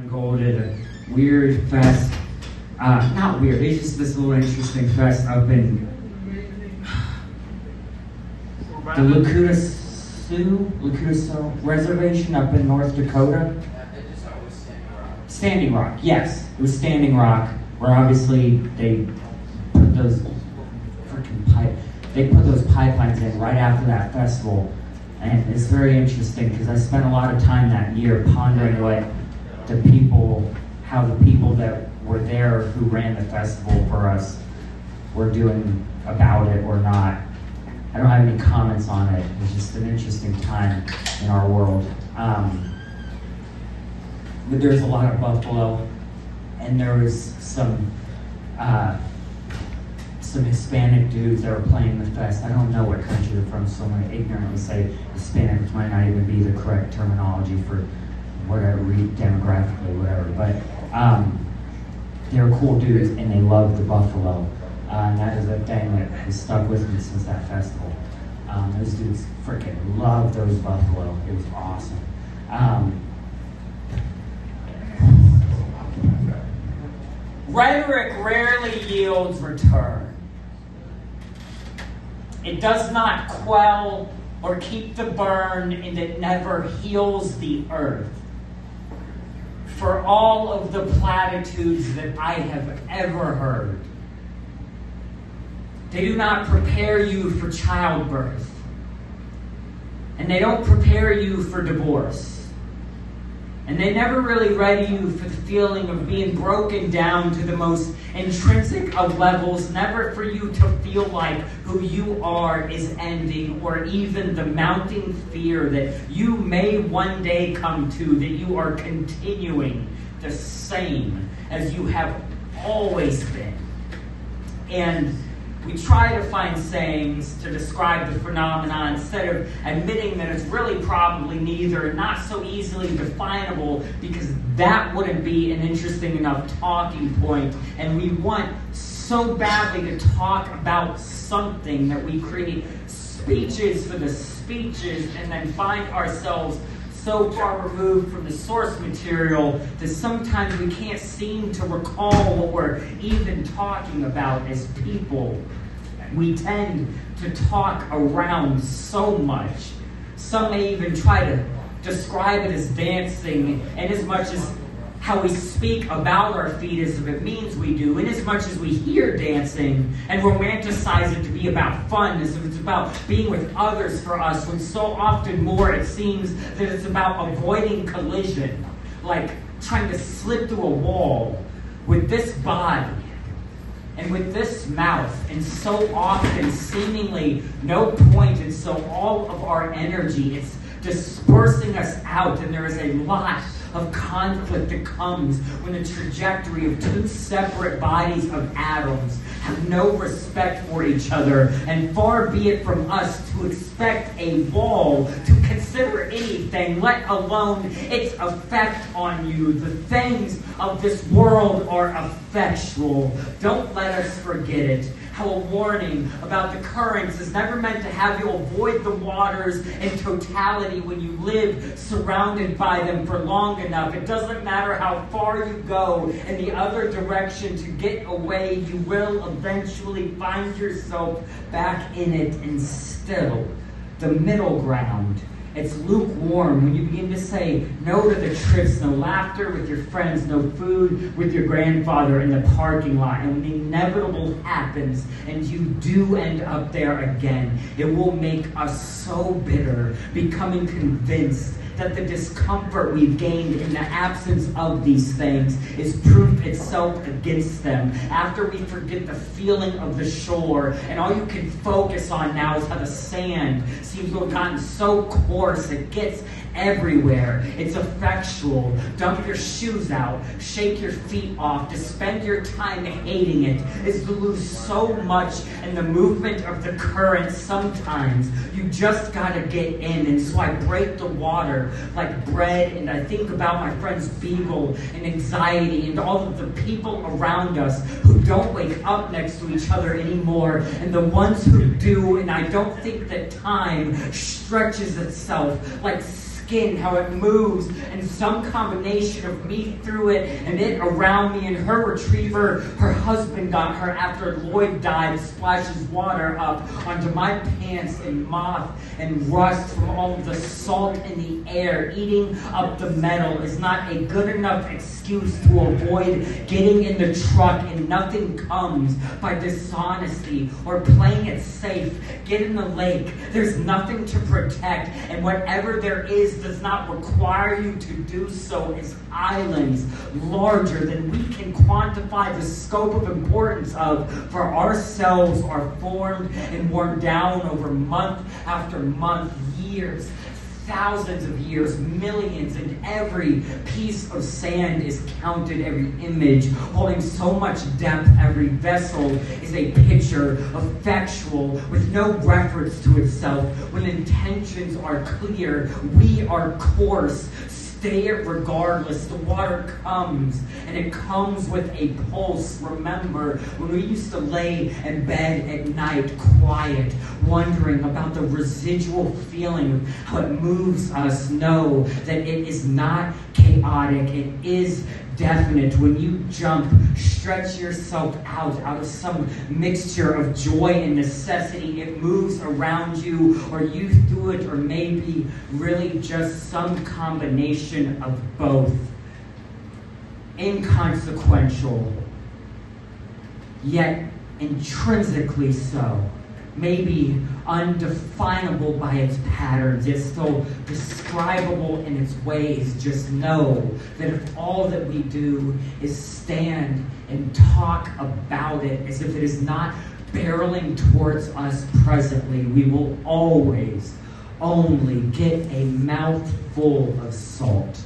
Gold at a weird fest. Not weird, it's just this little interesting fest up in the Lakota Sioux Reservation up in North Dakota. Standing Rock, yes. It was Standing Rock, where obviously they put those pipelines in right after that festival. And it's very interesting because I spent a lot of time that year pondering how the people that were there who ran the festival for us were doing about it or not. I don't have any comments on it. It was just an interesting time in our world. But there's a lot of buffalo, and there was some Hispanic dudes that were playing the fest. I don't know what country they're from, so I'm going to ignorantly say Hispanic, which might not even be the correct terminology for whatever, demographically, whatever. But they were cool dudes, and they loved the buffalo. And that is a thing that has stuck with me since that festival. Those dudes freaking loved those buffalo. It was awesome. Rhetoric rarely yields return. It does not quell or keep the burn, and it never heals the earth. For all of the platitudes that I have ever heard, they do not prepare you for childbirth, and they don't prepare you for divorce. And they never really ready you for the feeling of being broken down to the most intrinsic of levels, never for you to feel like who you are is ending, or even the mounting fear that you may one day come to, that you are continuing the same as you have always been. And we try to find sayings to describe the phenomenon instead of admitting that it's really probably neither, and not so easily definable, because that wouldn't be an interesting enough talking point. And we want so badly to talk about something that we create speeches for the speeches, and then find ourselves so far removed from the source material that sometimes we can't seem to recall what we're even talking about as people. We tend to talk around so much. Some may even try to describe it as dancing, and as much as how we speak about our feet as if it means we do, and as much as we hear dancing and romanticize it to be about fun, as if it's about being with others for us, when so often more it seems that it's about avoiding collision, like trying to slip through a wall with this body and with this mouth, and so often seemingly no point, and so all of our energy, it's dispersing us out, and there is a lot of conflict that comes when the trajectory of two separate bodies of atoms have no respect for each other, and far be it from us to expect a wall to consider anything, let alone its effect on you. The things of this world are effectual. Don't let us forget it. How a warning about the currents is never meant to have you avoid the waters in totality when you live surrounded by them for long enough. It doesn't matter how far you go in the other direction to get away, you will eventually find yourself back in it, and still the middle ground. It's lukewarm when you begin to say no to the trips, no laughter with your friends, no food with your grandfather in the parking lot. And when the inevitable happens and you do end up there again, it will make us so bitter, becoming convinced that the discomfort we've gained in the absence of these things is proof itself against them. After we forget the feeling of the shore, and all you can focus on now is how the sand seems to have gotten so coarse it gets everywhere. It's effectual. Dump your shoes out, shake your feet off, to spend your time hating it is to lose so much in the movement of the current. Sometimes you just gotta get in, and so I break the water like bread, and I think about my friends Beagle and anxiety and all of the people around us who don't wake up next to each other anymore, and the ones who do, and I don't think that time stretches itself like skin, how it moves, and some combination of me through it and it around me, and her retriever, her husband got her after Lloyd died, splashes water up onto my pants and moth and rust from all of the salt in the air. Eating up the metal is not a good enough excuse to avoid getting in the truck, and nothing comes by dishonesty or playing it safe. Get in the lake. There's nothing to protect, and whatever there is does not require you to do so. As islands larger than we can quantify the scope of importance of for ourselves are formed and worn down over month after month, years, thousands of years, millions, and every piece of sand is counted, every image holding so much depth, every vessel is a picture, effectual, with no reference to itself. When intentions are clear, we are coarse. Stay it regardless. The water comes, and it comes with a pulse. Remember when we used to lay in bed at night, quiet, wondering about the residual feeling of how it moves us? Know that it is not chaotic. It is definite. When you jump, stretch yourself out of some mixture of joy and necessity. It moves around you, or you through it, or maybe really just some combination of both. Inconsequential, yet intrinsically so. Maybe undefinable by its patterns, yet still describable in its ways. Just know that if all that we do is stand and talk about it as if it is not barreling towards us presently, we will always only get a mouthful of salt.